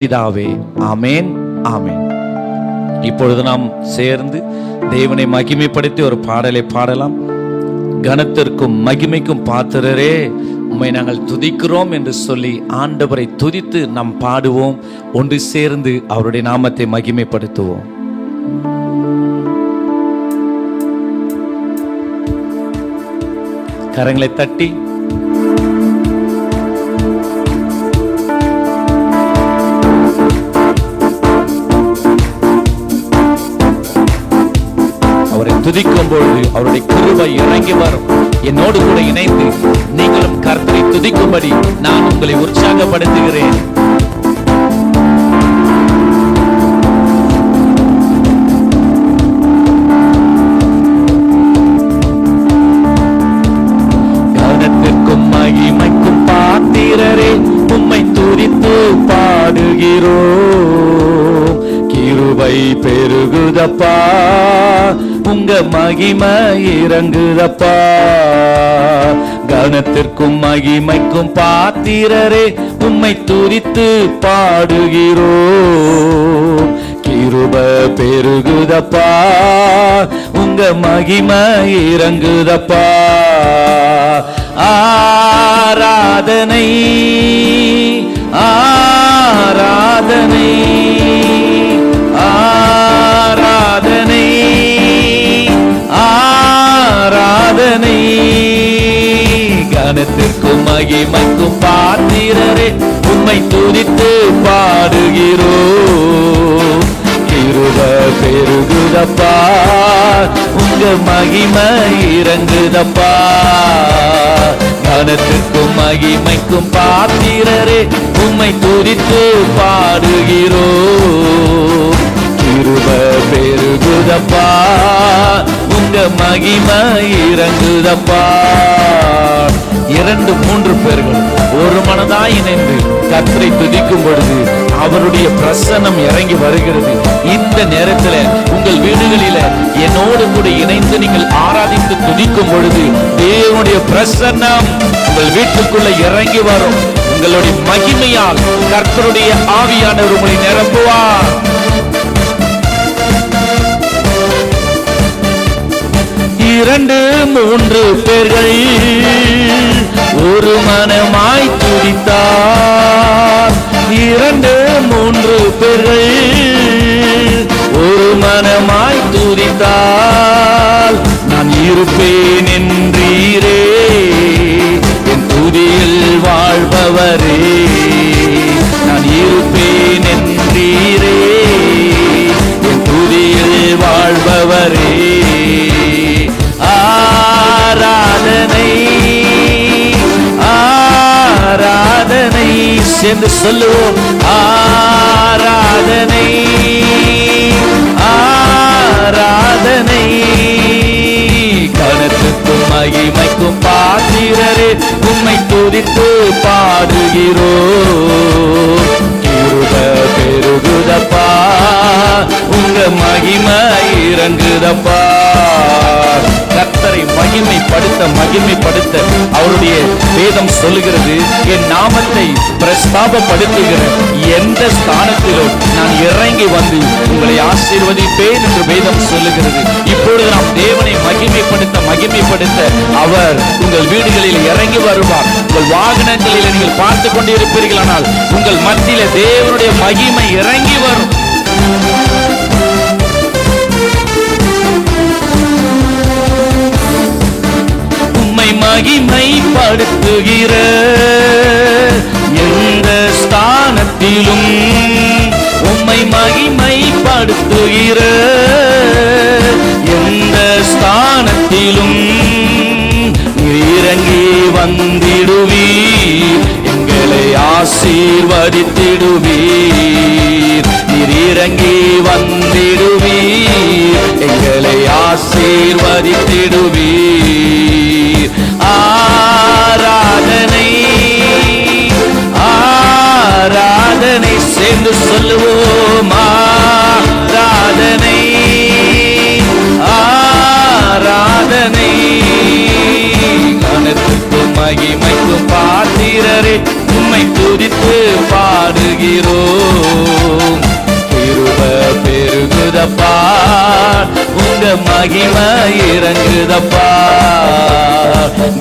பிதாவே, ஆமேன் ஆமேன். இப்பொழுது நாம் சேர்ந்து தேவனை மகிமைப்படுத்தி ஒரு பாடலை பாடலாம். கனத்திற்கும் மகிமைக்கும் பாத்திரரே, உம்மை நாங்கள் துதிக்கிறோம் என்று சொல்லி ஆண்டவரை துதித்து நாம் பாடுவோம். ஒன்று சேர்ந்து அவருடைய நாமத்தை மகிமைப்படுத்துவோம். கரங்களை தட்டி அவரை துதிக்கும் பொழுது அவருடைய கிருபை இறங்கி வரும். என்னோடு கூட இணைந்து நீங்களும் கர்த்தரை துதிக்கும்படி நான் உங்களை உற்சாகப்படுத்துகிறேன். கனத்திற்கும் மகிமைக்கும் பாத்திரரே, உம்மை துதித்து பாடுகிறோம். கிருபை பெருகுதப்பா, உங்க மகிமை இறங்குதப்பா. கனத்திற்கும் மகிமைக்கும் பாத்திரரே, உம்மை துதித்து பாடுகிறோம். கிருபை பெருகுதப்பா, உங்க மகிமை இறங்குதப்பா. ஆராதனை ஆராதனை ஆராதனை ஆராதனை. கனத்திற்கும் மகிமைக்கும் பாத்திரரே, உம்மை துதித்து பாடுகிறோம். கிருபை பெருகுதப்பா, உங்க மகிமை இறங்குதப்பா. கனத்திற்கும் மகிமைக்கும் பாத்திரரே, உம்மை துதித்து பாடுகிறோம். கிருபை பெருகுதப்பா, உங்க மகிமை இறங்குதப்பா. 2-3 பேர்கள் ஒரு மனதாய் இணைந்து கர்த்தரை துதிக்கும் பொழுது அவருடைய பிரசன்னம் இறங்கி வருகிறது. இந்த நேரத்தில் உங்கள் வீடுகளில என்னோடு கூட இணைந்து நீங்கள் ஆராதித்து துதிக்கும் பொழுது தேவனுடைய பிரசன்னம் உங்கள் வீட்டுக்குள்ள இறங்கி வரும். உங்களுடைய மகிமையால் கர்த்தருடைய ஆவியானவர் உங்களை நிரப்புவார். 2-3 பேர்கள் ஒரு மனமாய் துதித்தார். 2-3 பேர்கள் ஒரு மனமாய் துதித்தால் நான் இருப்பேன் என்றீரே, என் துதியில் வாழ்பவரே. நான் இருப்பேன் என்றீரே, என் துதியில் வாழ்பவரே. ஆராதனை ஆராதனை சேர்ந்து சொல்லுவோம். ஆராதனை ஆராதனை. கனத்துக்கும் மகிமைக்கும் பாத்திரரே, உம்மை துதித்து பாடுகிறோம். கிருபை பெருகுதப்பா, உங்க மகிமை இறங்குதப்பா. கர்த்தரை மகிமைப்படுத்த அவருடைய வேதம் சொல்லுகிறது, என் நாமத்தை பிரஸ்தாபப்படுத்துகிற எந்த ஸ்தானத்திலும் நான் இறங்கி வந்து உங்களை ஆசீர்வதிப்பேன் என்று வேதம் சொல்லுகிறது. இப்பொழுது நாம் தேவனை மகிமைப்படுத்த அவர் உங்கள் வீடுகளில் இறங்கி வருவார். உங்கள் வாகனங்களில் நீங்கள் பார்த்து கொண்டிருப்பீர்களானால் உங்கள் மத்தியில தேவனுடைய மகிமை இறங்கி வரும். மகிமைப்படுத்துகிற எந்த ஸ்தானத்திலும், உம்மை மகிமைப்படுத்துகிற எந்த ஸ்தானத்திலும் இறங்கி வந்திடுவீர், எங்களை ஆசீர்வதித்திடுவீர். இறங்கி வந்திடுவீர், எங்களை ஆசீர்வதித்திடுவீர். ஆராதனை ஆராதனை சேர்ந்து சொல்லுவோம். ஆராதனை ஆராதனை. கனத்திற்கும் மகிமைக்கும் பாத்திரரே, உம்மை துதித்து பாடுகிறோம். மகிமை இறங்குதப்பா.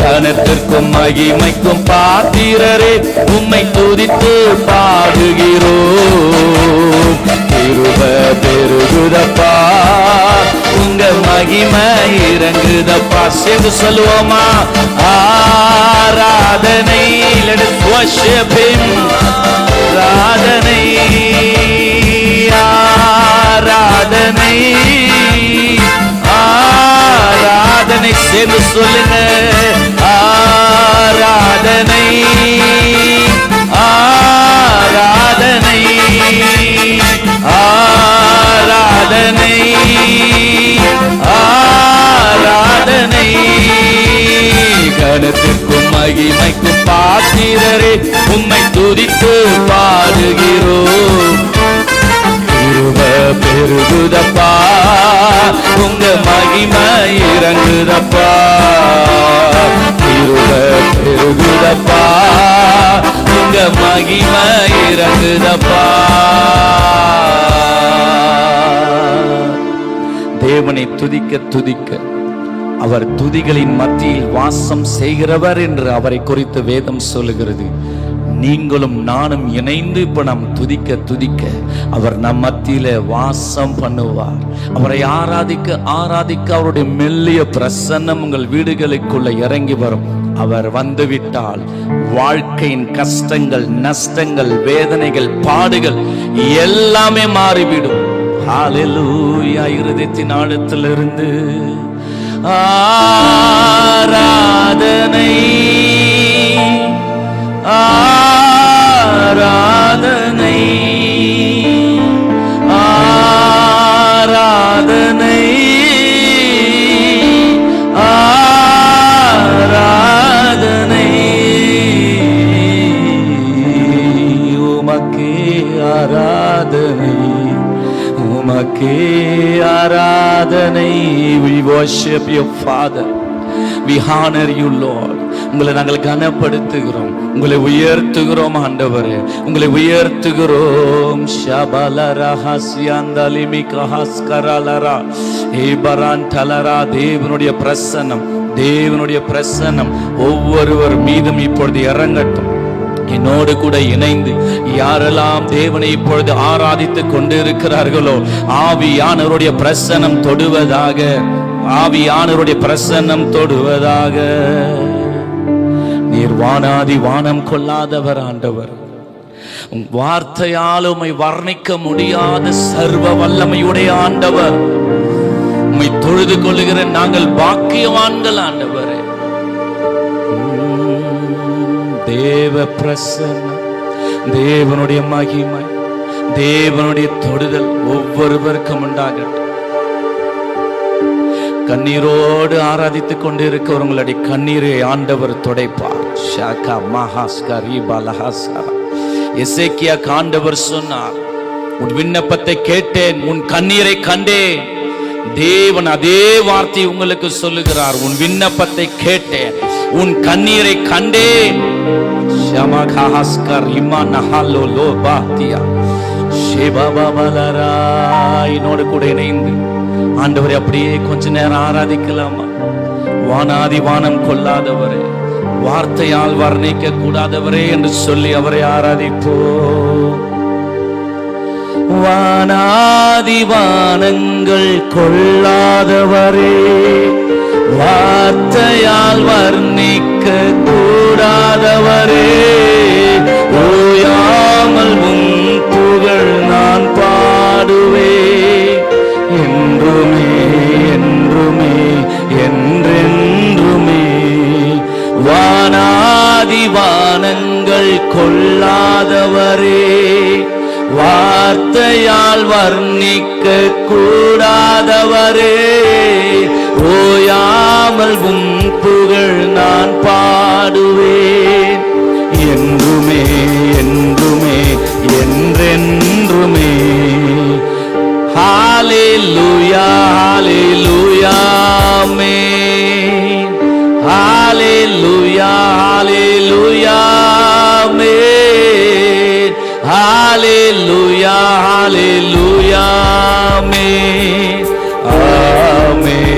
கனத்திற்கும் மகிமைக்கும் பாத்திரரே உம்மை துதித்து பாடுகிறோம். கிருபை பெருகுதப்பா, உங்க மகிமை இறங்குதப்பா. சேர்ந்து சொல்லுவோமா? ஆராதனை, let us worship him. ஆராதனை, ஆராதனை, ஆராதனை. சேர்ந்து சொல்லுங்க. ஆராதனை, ஆராதனை, ஆராதனை, ஆராதனை. கனத்திற்கும் மகிமைக்கும் பாத்திரரே உம்மை துதித்து பாடுகிறோம். கிருபை பெருகுதப்பா, உங்க மகிமை இறங்குதப்பா. கிருபை பெருகுதப்பா, உங்க மகிமை இறங்குதப்பா. தேவனை துதிக்க துதிக்க அவர் துதிகளின் மத்தியில் வாசம் செய்கிறவர் என்று அவரை குறித்து வேதம் சொல்லுகிறது. நீங்களும் நானும் இணைந்து இப்ப நாம் துதிக்க துதிக்க அவர் நம் மத்தியில வாசம் பண்ணுவார். அவரை ஆராதிக்க ஆராதிக்க அவருடைய மெல்லிய பிரசன்னம் உங்கள் வீடுகளுக்குள்ள இறங்கி வரும். அவர் வந்துவிட்டால் வாழ்க்கையின் கஷ்டங்கள், நஷ்டங்கள், வேதனைகள், பாடுகள் எல்லாமே மாறிவிடும். ஹல்லேலூயா. இருதயத்தின் ஆழத்திலிருந்து ஆராதனை, ஆராதனை, ஆராதனை, ஆராதனை. உமக்கே ஆராதனை, உமக்கே ஆராதனை. We worship your Father. We honor you, Lord. உங்களை நாங்கள் கனப்படுத்துகிறோம், உங்களை உயர்த்துகிறோம் ஆண்டவரே, உங்களை உயர்த்துகிறோம். தேவனுடைய பிரசன்னம், தேவனுடைய பிரசன்னம் ஒவ்வொருவர் மீதும் இப்பொழுது இறங்கட்டும். என்னோடு கூட இணைந்து யாரெல்லாம் தேவனை இப்பொழுது ஆராதித்துக் கொண்டிருக்கிறார்களோ ஆவியானவருடைய பிரசன்னம் தொடுவதாக, ஆவியானவருடைய பிரசன்னம் தொடுவதாக. நீர் வானாதி வானம் கொள்ளாதவர் ஆண்டவர். வார்த்தையால் உம்மை வர்ணிக்க முடியாத சர்வ வல்லமையுடைய ஆண்டவர். உம்மை தொழுது கொள்ளுகிற நாங்கள் பாக்கியவான்கள் ஆண்டவரே. தேவ பிரசன்னம், தேவனுடைய மகிமை, தேவனுடைய தொடுதல் ஒவ்வொருவருக்கும் உண்டாகட்டும். கண்ணீரோடு ஆராதித்துக் கொண்டிருக்கிறவங்களுடைய கண்ணீரை ஆண்டவர் துடைப்பார். எசேக்கியா ஆண்டவர் சொன்னார், உன் விண்ணப்பத்தை கேட்டேன், உன் கண்ணீரை கண்டேன். தேவன் அதே வார்த்தை உங்களுக்கு சொல்லுகிறார். உன் விண்ணப்பத்தை கேட்டேன், உன் கண்ணீரை கண்டேன். என்னோடு கூட இணைந்து ஆண்டவரை அப்படியே கொஞ்ச நேரம் ஆராதிக்கலாமா? வானாதி வானம் கொள்ளாதவரே, வார்த்தையால் வர்ணிக்க கூடாதவரே என்று சொல்லி அவரை ஆராதிப்போ. வானாதி வானங்கள் கொள்ளாதவரே, வார்த்தையால் வர்ணிக்க கூடாதவரே, ஓயாமல் உன் புகழ் நான் பாடுவேன் என்றுமே என்றுமே என்றென்றுமே. வானாதி வானங்கள் கொள்ளாதவரே, வார்த்தையால் வர்ணிக்க கூடாதவரே, ஓயாமல் உம் புகழ் நான் பாடுவேன் என்றுமே என்றுமே என்றென்றுமே. ஹல்லேலூயா ஹல்லேலூயா ஆமென். ஹல்லேலூயா ஹல்லேலூயா ஆமென். ஹல்லேலூயா ஹல்லேலூயா ஆமென். ஆமென்.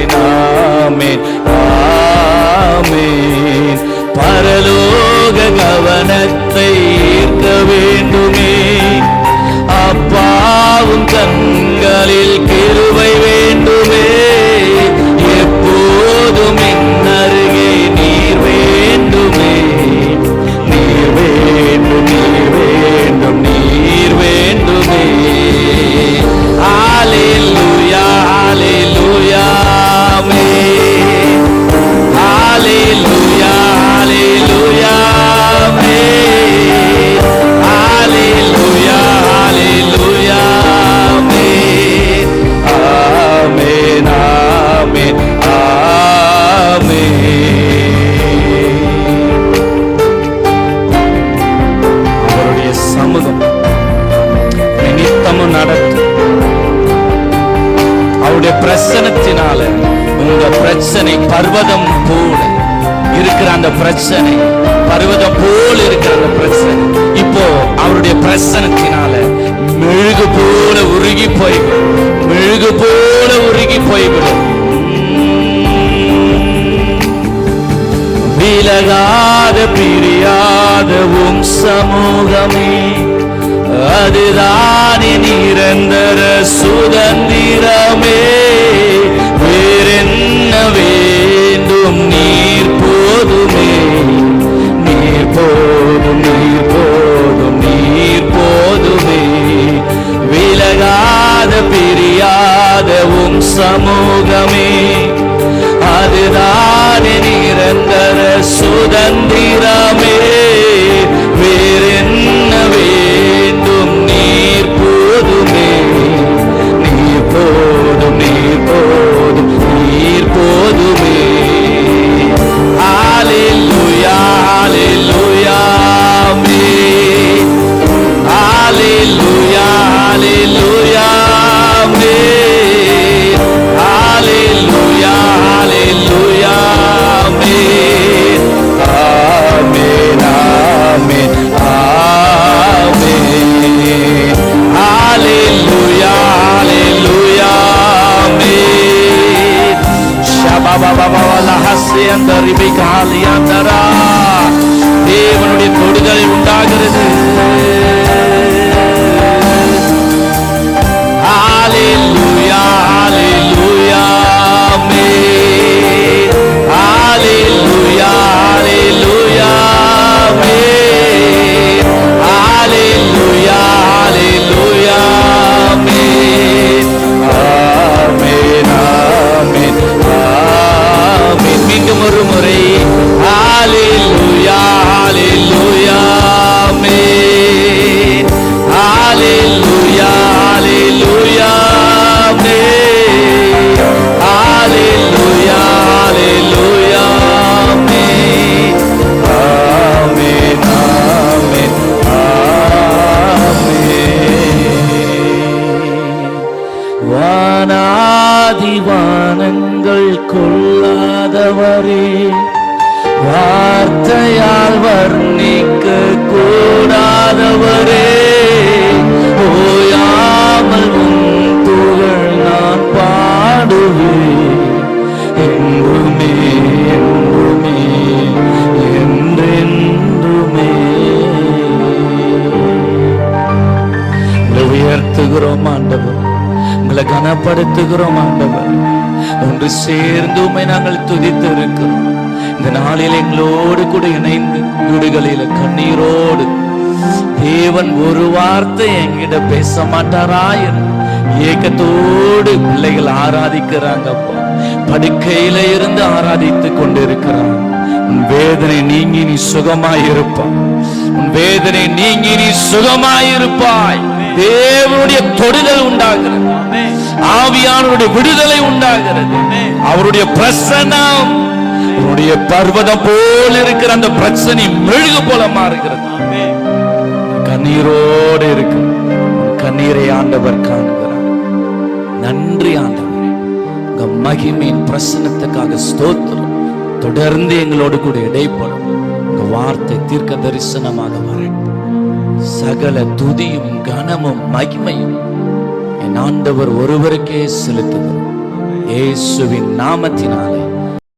பிரசனத்தினால உங்க பிரச்சனை பர்வதம் போல இருக்கிற அந்த பிரச்சனை, பர்வதம் போல இருக்கிற அந்த பிரச்சனை இப்போ அவருடைய பிரசனத்தினால மெழுகு போல உருகி போய்விடும், மெழுகு போல உருகி போய்விடும். விலகாத பிரியாத உம் சமூகமே, அதுதானே நிரந்தர சுதந்திரமே. வேறென்ன வேண்டும், நீர் போதுமே, நீர் போதும், நீர் போதும், நீர் போதுமே. விலகாத பிரியாத உம் சமூகமே, அதுதானே நிரந்தர சுதந்திரமே. வேறென்ன வேண்டும், நீர் போதுமே, நீர் போதும், நீர் போதும், நீர் போதுமே. ஹல்லேலூயா, ஹல்லேலூயா, ஆமென். ஹல்லேலூயா, ஹல்லேலூயா, ஆமென். ஹல்லேலூயா, ஹல்லேலூயா, ஆமென். ஆமென், ஆமென், ஆமென். ஹல்லேலூயா, ஹல்லேலூயா, ஆமென். ஷபபபபலஹஸ்யந்தரிபிகாலியந்தரா, தேவனுடைய தொடுதல் உண்டாகிறது. ஹல்லேலூயா, ஹல்லேலூயா, ஆமென். ஹல்லேலூயா, ஹல்லேலூயா, ஆமென். ஹல்லேலூயா, ஹல்லேலூயா, ஆமென். ஆமென், ஆமென், ஆமென். மீண்டும் ஒரு முறை ஹல்லேலூயா, ஹல்லேலூயா, ஆமென். ஹல்லேலூயா, ஹல்லேலூயா, ஆமென். ஹல்லேலூயா, ஹல்லேலூயா, ஆமென். ஆமென், ஆமென், ஆமென். வானாதி வானங்கள் கொள்ளாதவரே, வார்த்தையால் வர்ணிக்க கூடாதவரே, ஓயாமல் உம் புகழ் நான் பாடுவேன். என்றுமே, என்றுமே, என்றென்றுமே. உங்களை உயர்த்துகிறோம் ஆண்டவர், உங்களை கனப்படுத்துகிறோம் ஆண்டவர். ஒன்று சேர்ந்து உம்மை நாங்கள் துதித்து இருக்கிறோம். இந்த நாளில் எங்களோடு கூட இணைந்து வீடுகளில கண்ணீரோடு, தேவன் ஒரு வார்த்தை என்கிட்ட பேச மாட்டாரா என ஏக்கத்தோடு பிள்ளைகள் ஆராதிக்கிறாங்கப்பா. படுக்கையில இருந்து ஆராதித்துக் கொண்டிருக்கிறாங்க. உன் வேதனை நீங்கி நீ சுகமாயிருப்பாய், உன் வேதனை நீங்கி நீ சுகமாயிருப்பாய். தேவனுடைய தொடுதல் உண்டாகிறது, ஆவியானவருடைய விடுதலை உண்டாகிறது. அவருடைய பிரசன்னம் அவருடைய பர்வதம் போல இருக்கிற அந்த பிரச்சனை மெழுகு போல மாறுகிறது. கண்ணீரோடு இருக்கு, கண்ணீரை ஆண்டவர் காண்கிறார். நன்றி ஆண்டவரே, உங்க மகிமையின் பிரசன்னத்துக்காக ஸ்தோத்திரம். தொடர்ந்து எங்களோடு கூட இடைப்படும் உங்க வார்த்தை தீர்க்க தரிசனமாக வரட்டும். சகல துதியும் கனமும் மகிமையும் என் ஆண்டவர் ஒருவருக்கே செலுத்துகிறோம். இயேசுவின் நாமத்தினாலே